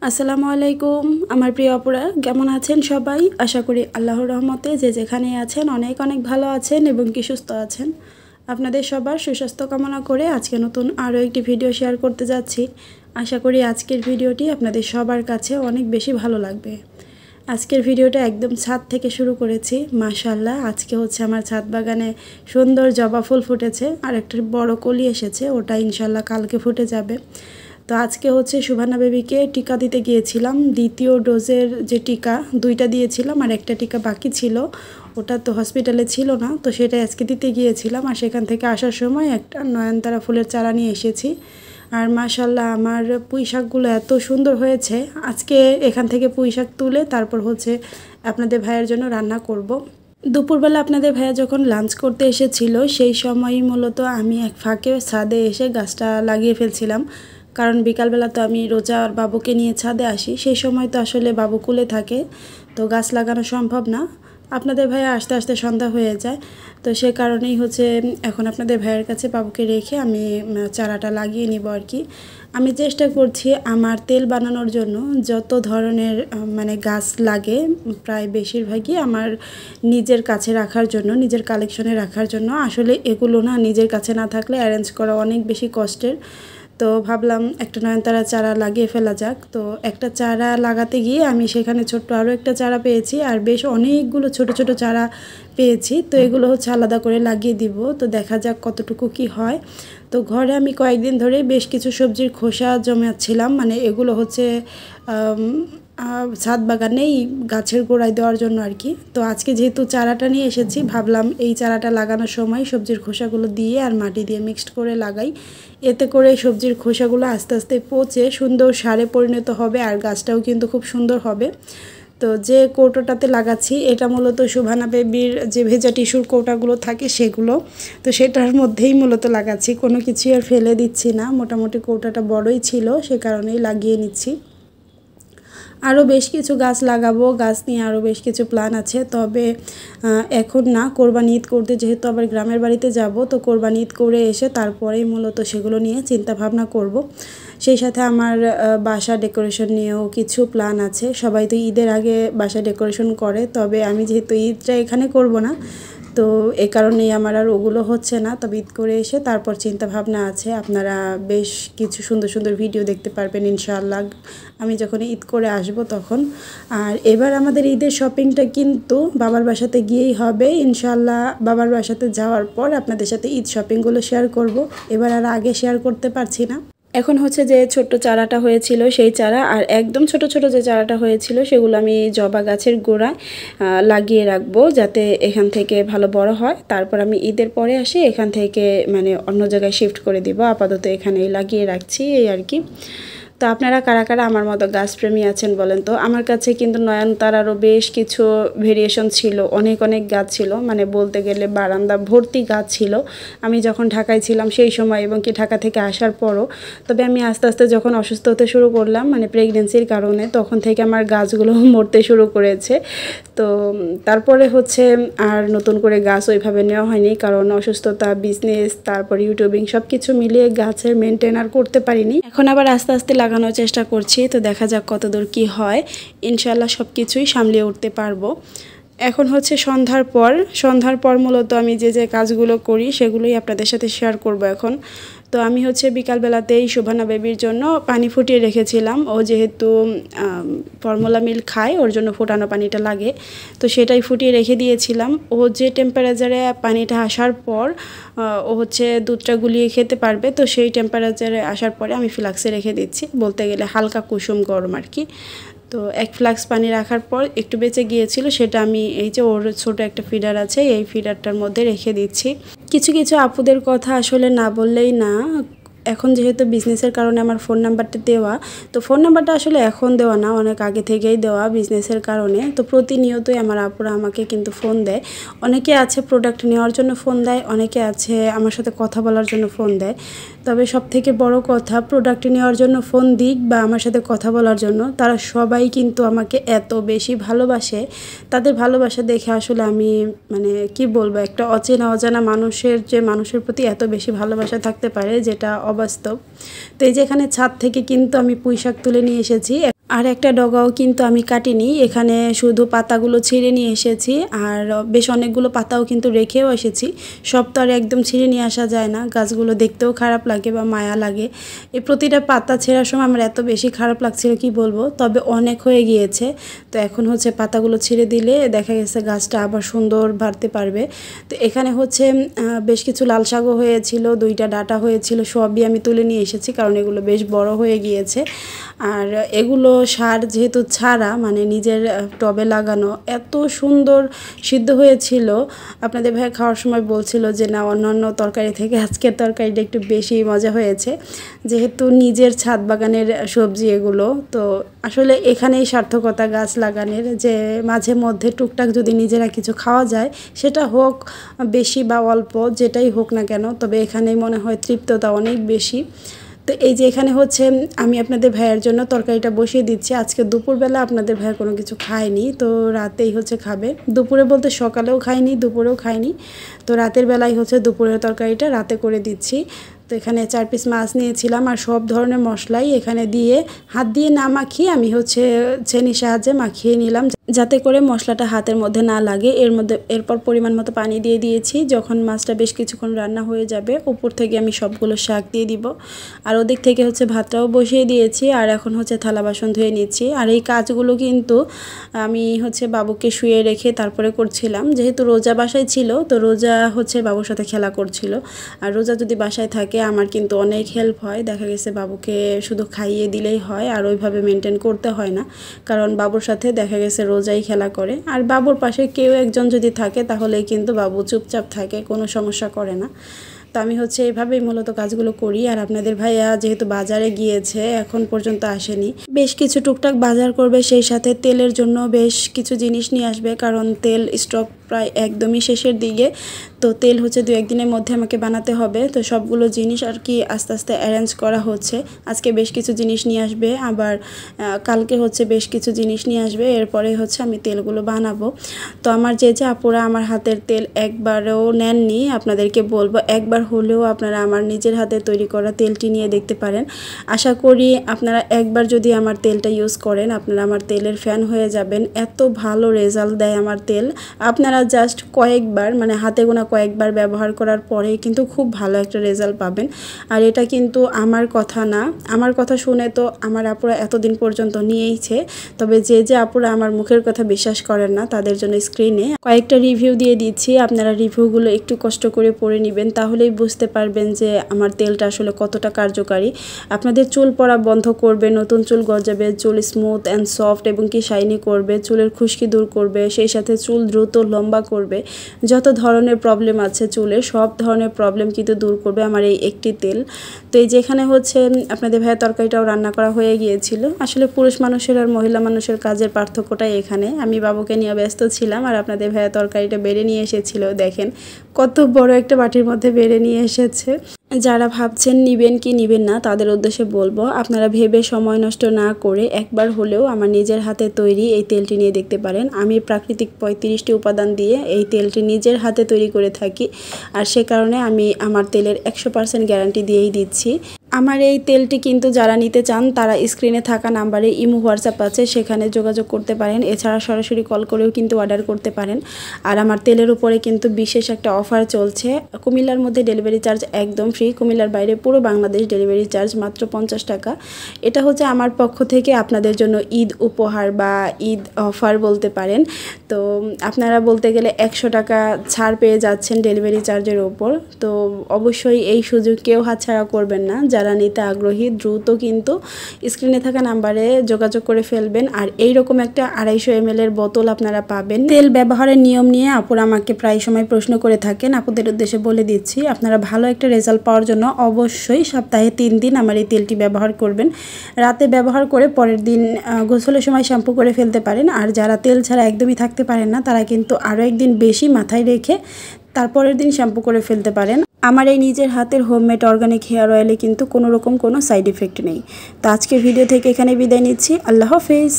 আসসালামু আলাইকুম আমার প্রিয় আপুরা, কেমন আছেন সবাই? আশা করি আল্লাহর রহমতে যে যেখানে আছেন অনেক অনেক ভালো আছেন এবং কি সুস্থ আছেন। আপনাদের সবার সুস্বাস্থ্য কামনা করে আজকে নতুন আরও একটি ভিডিও শেয়ার করতে যাচ্ছি। আশা করি আজকের ভিডিওটি আপনাদের সবার কাছে অনেক বেশি ভালো লাগবে। আজকের ভিডিওটা একদম ছাদ থেকে শুরু করেছি। মাশাআল্লাহ, আজকে হচ্ছে আমার ছাদ বাগানে সুন্দর জবা ফুল ফুটেছে আর একটা বড় কলি এসেছে, ওটা ইনশাল্লাহ কালকে ফুটে যাবে। তো আজকে হচ্ছে সুভানা বেবিকে টিকা দিতে গিয়েছিলাম। দ্বিতীয় ডোজের যে টিকা দুইটা দিয়েছিলাম আর একটা টিকা বাকি ছিল, ওটা তো হসপিটালে ছিল না, তো সেটা আজকে দিতে গিয়েছিলাম। আর সেখান থেকে আসার সময় একটা নয়নতারা ফুলের চারা নিয়ে এসেছি। আর মাশাল্লাহ আমার পুঁই শাকগুলো এত সুন্দর হয়েছে। আজকে এখান থেকে পুঁই শাক তুলে তারপর হচ্ছে আপনাদের ভাইয়ের জন্য রান্না করব। দুপুরবেলা আপনাদের ভাইয়া যখন লাঞ্চ করতে এসেছিল সেই সময়ই মূলত আমি এক ফাঁকে ছাদে এসে গাছটা লাগিয়ে ফেলছিলাম। কারণ বিকালবেলা তো আমি রোজা আর বাবুকে নিয়ে ছাদে আসি, সেই সময় তো আসলে বাবু কুলে থাকে, তো গাছ লাগানো সম্ভব না। আপনাদের ভাইয়া আস্তে আস্তে সন্ধ্যা হয়ে যায়, তো সে কারণেই হচ্ছে এখন আপনাদের ভাইয়ের কাছে বাবুকে রেখে আমি চারাটা লাগিয়ে নিব আর কি। আমি চেষ্টা করছি আমার তেল বানানোর জন্য যত ধরনের গাছ লাগে প্রায় বেশিরভাগই আমার নিজের কাছে রাখার জন্য, নিজের কালেকশনে রাখার জন্য। আসলে এগুলো না নিজের কাছে না থাকলে অ্যারেঞ্জ করা অনেক বেশি কষ্টের। তো ভাবলাম একটা নয়নতারা চারা লাগিয়ে ফেলা যাক। তো একটা চারা লাগাতে গিয়ে আমি সেখানে ছোট্ট আরও একটা চারা পেয়েছি আর বেশ অনেকগুলো ছোট ছোট চারা পেয়েছি। তো এগুলো হচ্ছে আলাদা করে লাগিয়ে দিব, তো দেখা যাক কতটুকু কি হয়। তো ঘরে আমি কয়েকদিন ধরে বেশ কিছু সবজির খোসা জমাচ্ছিলাম, এগুলো হচ্ছে ছাদ বাগানেই গাছের গোড়ায় দেওয়ার জন্য আর কি। তো আজকে যেহেতু চারাটা নিয়ে এসেছি, ভাবলাম এই চারাটা লাগানোর সময় সবজির খোসাগুলো দিয়ে আর মাটি দিয়ে মিক্সড করে লাগাই। এতে করে সবজির খোসাগুলো আস্তে আস্তে পচে সুন্দর সারে পরিণত হবে আর গাছটাও কিন্তু খুব সুন্দর হবে। তো যে কৌটোটাতে লাগাচ্ছি এটা মূলত সুভানা বেবির যে ভেজা টিস্যুর কৌটাগুলো থাকে সেগুলো, তো সেটার মধ্যেই মূলত লাগাচ্ছি, কোনো কিছুই আর ফেলে দিচ্ছি না। মোটামুটি কৌটাটা বড়ই ছিল, সে কারণেই লাগিয়ে নিচ্ছি। আরও বেশ কিছু গাছ লাগাবো, গাছ নিয়ে আরও বেশ কিছু প্ল্যান আছে, তবে এখন না। কোরবানি ঈদ করতে যেহেতু আবার গ্রামের বাড়িতে যাব, তো কোরবানি ঈদ করে এসে তারপরেই মূলত সেগুলো নিয়ে চিন্তা ভাবনা করব। সেই সাথে আমার বাসা ডেকোরেশন নিয়েও কিছু প্ল্যান আছে। সবাই তো ঈদের আগে বাসা ডেকোরেশন করে, তবে আমি যেহেতু ঈদটা এখানে করব না, তো এ কারণেই আমার আর ওগুলো হচ্ছে না। তবে ঈদ করে এসে তারপর চিন্তা ভাবনা আছে। আপনারা বেশ কিছু সুন্দর সুন্দর ভিডিও দেখতে পারবেন ইনশাআল্লাহ আমি যখন ঈদ করে আসব তখন। আর এবার আমাদের ঈদের শপিংটা কিন্তু বাবার বাসাতে গিয়েই হবে ইনশাআল্লাহ। বাবার বাসাতে যাওয়ার পর আপনাদের সাথে ঈদ শপিংগুলো শেয়ার করব। এবার আর আগে শেয়ার করতে পারছি না। এখন হচ্ছে যে ছোট্ট চারাটা হয়েছিল সেই চারা আর একদম ছোট ছোট যে চারাটা হয়েছিল সেগুলো আমি জবা গাছের গোড়ায় লাগিয়ে রাখবো, যাতে এখান থেকে ভালো বড় হয়। তারপর আমি ঈদের পরে আসি এখান থেকে অন্য জায়গায় শিফট করে দিব। আপাতত এখানেই লাগিয়ে রাখছি এই আর কি। তো আপনারা কারা কারা আমার মতো গাছপ্রেমী আছেন বলেন তো? আমার কাছে কিন্তু নয়নতারারও বেশ কিছু ভেরিয়েশন ছিল, অনেক অনেক গাছ ছিল, বলতে গেলে বারান্দা ভর্তি গাছ ছিল আমি যখন ঢাকায় ছিলাম সেই সময় এবং কি ঢাকা থেকে আসার পরও। তবে আমি আস্তে আস্তে যখন অসুস্থ হতে শুরু করলাম প্রেগনেন্সির কারণে, তখন থেকে আমার গাছগুলো মরতে শুরু করেছে। তো তারপরে হচ্ছে আর নতুন করে গাছ ওইভাবে নেওয়া হয়নি, কারণ অসুস্থতা, বিজনেস, তারপর ইউটিউবিং সব কিছু মিলিয়ে গাছের মেনটেন আর করতে পারিনি। এখন আবার আস্তে আস্তে লাগানোর চেষ্টা করছি, তো দেখা যাক কতদূর কি হয়। ইনশাআল্লাহ সব কিছুই সামলিয়ে উঠতে পারবো। এখন হচ্ছে সন্ধ্যার পর মূলত আমি যে যে কাজগুলো করি সেগুলোই আপনাদের সাথে শেয়ার করব এখন। তো আমি হচ্ছে বিকালবেলাতেই সুভানা বেবির জন্য পানি ফুটিয়ে রেখেছিলাম। ও যেহেতু ফর্মুলা মিল্ক খায়, ওর জন্য ফোটানো পানিটা লাগে, তো সেটাই ফুটিয়ে রেখে দিয়েছিলাম। ও যে টেম্পারেচারে পানিটা আসার পর ও হচ্ছে দুধটা গুলিয়ে খেতে পারবে, তো সেই টেম্পারেচারে আসার পরে আমি ফ্লাক্সে রেখে দিচ্ছি, বলতে গেলে হালকা কুসুম গরম আর কি। তো এক ফ্লাক্স পানি রাখার পর একটু বেঁচে গিয়েছিল, সেটা আমি এই যে ওর ছোট একটা ফিডার আছে এই ফিডারটার মধ্যে রেখে দিচ্ছি। কিছু কিছু আপুদের কথা আসলে না বললেই না। এখন যেহেতু বিজনেসের কারণে আমার ফোন নাম্বারটা দেওয়া, তো ফোন নাম্বারটা আসলে এখন দেওয়া না, অনেক আগে থেকেই দেওয়া বিজনেসের কারণে। তো প্রতিনিয়তই আমার আপুরা আমাকে কিন্তু ফোন দেয়। অনেকে আছে প্রোডাক্ট নেওয়ার জন্য ফোন দেয়, অনেকে আছে আমার সাথে কথা বলার জন্য ফোন দেয়। তবে সবথেকে বড় কথা, প্রোডাক্ট নেওয়ার জন্য ফোন দিক বা আমার সাথে কথা বলার জন্য, তারা সবাই কিন্তু আমাকে এত বেশি ভালোবাসে। তাদের ভালোবাসা দেখে আসলে আমি কি বলবো, একটা অজানা মানুষের প্রতি এত বেশি ভালোবাসা থাকতে পারে, যেটা অবাস্তব। তো এই যে এখানে ছাদ থেকে কিন্তু আমি পুঁই শাক তুলে নিয়ে এসেছি। আর একটা ডগাও কিন্তু আমি কাটিনি, এখানে শুধু পাতাগুলো ছিঁড়ে নিয়ে এসেছি আর বেশ অনেকগুলো পাতাও কিন্তু রেখেও এসেছি। সব তো আর একদম ছিঁড়ে নিয়ে আসা যায় না, গাছগুলো দেখতেও খারাপ লাগে বা মায়া লাগে। এই প্রতিটা পাতা ছেঁড়ার সময় আমার এত বেশি খারাপ লাগছিল কি বলবো, তবে অনেক হয়ে গিয়েছে। তো এখন হচ্ছে পাতাগুলো ছিঁড়ে দিলে দেখা গেছে গাছটা আবার সুন্দর বাড়তে পারবে। তো এখানে হচ্ছে বেশ কিছু লাল শাকও হয়েছিল, 2টা ডাঁটা হয়েছিল, সবই আমি তুলে নিয়ে এসেছি কারণ এগুলো বেশ বড় হয়ে গিয়েছে। আর এগুলো সার যেহেতু ছাড়া, মানে নিজের টবে লাগানো, এত সুন্দর সিদ্ধ হয়েছিল। আপনাদের ভাই খাওয়ার সময় বলছিল যে না, অন্যান্য তরকারি থেকে আজকের তরকারিটা একটু বেশি মজা হয়েছে, যেহেতু নিজের ছাদ বাগানের সবজি এগুলো। তো আসলে এখানেই সার্থকতা গাছ লাগানোর, যে মাঝে মধ্যে টুকটাক যদি নিজেরা কিছু খাওয়া যায়, সেটা হোক বেশি বা অল্প, যেটাই হোক না কেন, তবে এখানেই মনে হয় তৃপ্ততা অনেক বেশি। তো এই যে এখানে হচ্ছে আমি আপনাদের ভাইয়ের জন্য তরকারিটা বসিয়ে দিচ্ছি। আজকে দুপুরবেলা আপনাদের ভাইয়া কোনো কিছু খায়নি, তো রাতেই হচ্ছে খাবে। দুপুরে বলতে সকালেও খায়নি, দুপুরেও খায়নি, তো রাতের বেলায় হচ্ছে দুপুরের তরকারিটা রাতে করে দিচ্ছি। তো এখানে 4 পিস মাছ নিয়েছিলাম আর সব ধরনের মশলাই এখানে দিয়ে হাত দিয়ে না মাখিয়ে আমি হচ্ছে ছেনির সাহায্যে মাখিয়ে নিলাম, যাতে করে মশলাটা হাতের মধ্যে না লাগে। এরপর পরিমাণ মতো পানি দিয়ে দিয়েছি। যখন মাছটা বেশ কিছুক্ষণ রান্না হয়ে যাবে, উপর থেকে আমি সবগুলো শাক দিয়ে দিব। আর ওদিক থেকে হচ্ছে ভাতটাও বসিয়ে দিয়েছি আর এখন হচ্ছে থালা বাসন ধুয়ে নিচ্ছি। আর এই কাজগুলো কিন্তু আমি হচ্ছে বাবুকে শুয়ে রেখে তারপরে করছিলাম, যেহেতু রোজা বাসায় ছিল, তো রোজা হচ্ছে বাবুর সাথে খেলা করছিল। আর রোজা যদি বাসায় থাকে আমার কিন্তু অনেক হেল্প হয়, দেখা গেছে বাবুকে শুধু খাইয়ে দিলেই হয় আর ওইভাবে মেনটেন করতে হয় না, কারণ বাবুর সাথে দেখা গেছে রোজাই খেলা করে। আর বাবুর পাশে কেউ একজন যদি থাকে তাহলেই কিন্তু বাবু চুপচাপ থাকে, কোনো সমস্যা করে না। তো আমি হচ্ছে এইভাবেই মূলত কাজগুলো করি। আর আপনাদের ভাইয়া যেহেতু বাজারে গিয়েছে, এখন পর্যন্ত আসেনি, বেশ কিছু টুকটাক বাজার করবে, সেই সাথে তেলের জন্য বেশ কিছু জিনিস নিয়ে আসবে, কারণ তেল স্টক প্রায় একদমই শেষের দিকে। তো তেল হচ্ছে 2-1 দিনের মধ্যে আমাকে বানাতে হবে। তো সবগুলো জিনিস আর কি আস্তে আস্তে অ্যারেঞ্জ করা হচ্ছে। আজকে বেশ কিছু জিনিস নিয়ে আসবে, আবার কালকে হচ্ছে বেশ কিছু জিনিস নিয়ে আসবে, এরপরে হচ্ছে আমি তেলগুলো বানাবো। তো আমার যে আপুরা আমার হাতের তেল একবারও নেননি, আপনাদেরকে বলবো একবার হলেও আপনারা আমার নিজের হাতে তৈরি করা তেলটি নিয়ে দেখতে পারেন। আশা করি আপনারা একবার যদি আমার তেলটা ইউজ করেন, আপনারা আমার তেলের ফ্যান হয়ে যাবেন। এত ভালো রেজাল্ট দেয় আমার তেল। আপনারা জাস্ট কয়েকবার, মানে হাতে গোনা কয়েকবার ব্যবহার করার পরেই কিন্তু খুব ভালো একটা রেজাল্ট পাবেন। আর এটা কিন্তু আমার কথা না, আমার কথা শুনে তো আমার আপুরা এতদিন পর্যন্ত নিয়েইছে। তবে যে আপুরা আমার মুখের কথা বিশ্বাস করেন না, তাদের জন্য স্ক্রিনে কয়েকটা রিভিউ দিয়ে দিচ্ছি। আপনারা রিভিউগুলো একটু কষ্ট করে পড়ে নেবেন, তাহলেই বুঝতে পারবেন যে আমার তেলটা আসলে কতটা কার্যকারী। আপনাদের চুল পড়া বন্ধ করবে, নতুন চুল গজাবে, চুল স্মুথ অ্যান্ড সফট এবং কি শাইনি করবে, চুলের খুশকি দূর করবে, সেই সাথে চুল দ্রুত লম্বা করবে। যত ধরনের প্রবলেম আছে চুলে, সব ধরনের প্রবলেম কিন্তু দূর করবে আমার এই একটি তেল। তো এই যেখানে হচ্ছে আপনাদের ভাইয়া তরকারিটাও রান্না করা হয়ে গিয়েছিল। আসলে পুরুষ মানুষের আর মহিলা মানুষের কাজের পার্থক্যটাই এখানে। আমি বাবুকে নিয়ে ব্যস্ত ছিলাম আর আপনাদের ভাইয়া তরকারিটা বেড়ে নিয়ে এসেছিল। দেখেন কত বড় একটা বাটির মধ্যে বেড়ে নিয়ে এসেছে। যারা ভাবছেন নিবেন কি নিবেন না, তাদের উদ্দেশ্যে বলবো আপনারা ভেবে সময় নষ্ট না করে একবার হলেও আমার নিজের হাতে তৈরি এই তেলটি নিয়ে দেখতে পারেন। আমি প্রাকৃতিক 35টি উপাদান দিয়ে এই তেলটি নিজের হাতে তৈরি করে থাকি, আর সে কারণে আমি আমার তেলের 100% গ্যারান্টি দিয়েই দিচ্ছি। আমার এই তেলটি কিন্তু যারা নিতে চান তারা স্ক্রিনে থাকা নাম্বারে ইমো হোয়াটসঅ্যাপ আছে, সেখানে যোগাযোগ করতে পারেন। এছাড়া সরাসরি কল করেও কিন্তু অর্ডার করতে পারেন। আর আমার তেলের উপরে কিন্তু বিশেষ একটা অফার চলছে। কুমিল্লার মধ্যে ডেলিভারি চার্জ একদম ফ্রি, কুমিল্লার বাইরে পুরো বাংলাদেশ ডেলিভারি চার্জ মাত্র 50 টাকা। এটা হচ্ছে আমার পক্ষ থেকে আপনাদের জন্য ঈদ উপহার বা ঈদ অফার বলতে পারেন। তো আপনারা বলতে গেলে 100 টাকা ছাড় পেয়ে যাচ্ছেন ডেলিভারি চার্জের ওপর। তো অবশ্যই এই সুযোগ কেউ হাতছাড়া করবেন না। যারা নিতে আগ্রহী দ্রুত কিন্তু স্ক্রিনে থাকা নাম্বারে যোগাযোগ করে ফেলবেন। আর এইরকম একটা 250 ml এর বোতল আপনারা পাবেন। তেল ব্যবহারের নিয়ম নিয়ে আপুরা আমাকে প্রায় সময় প্রশ্ন করে থাকেন, আপুদের উদ্দেশ্যে বলে দিচ্ছি। আপনারা ভালো একটা রেজাল্ট পাওয়ার জন্য অবশ্যই সপ্তাহে 3 দিন আমার এই তেলটি ব্যবহার করবেন। রাতে ব্যবহার করে পরের দিন গোসলের সময় শ্যাম্পু করে ফেলতে পারেন। আর যারা তেল ছাড়া একদমই থাকতে পারেন না, তারা কিন্তু আরও একদিন বেশি মাথায় রেখে তারপরের দিন শ্যাম্পু করে ফেলতে পারেন। আমার এই নিজের হাতের হোমমেড অর্গানিক হেয়ার অয়েলে কিন্তু কোনো রকম কোনো সাইড ইফেক্ট নেই। তো আজকের ভিডিও থেকে এখানে বিদায় নিচ্ছি। আল্লাহ হাফেজ।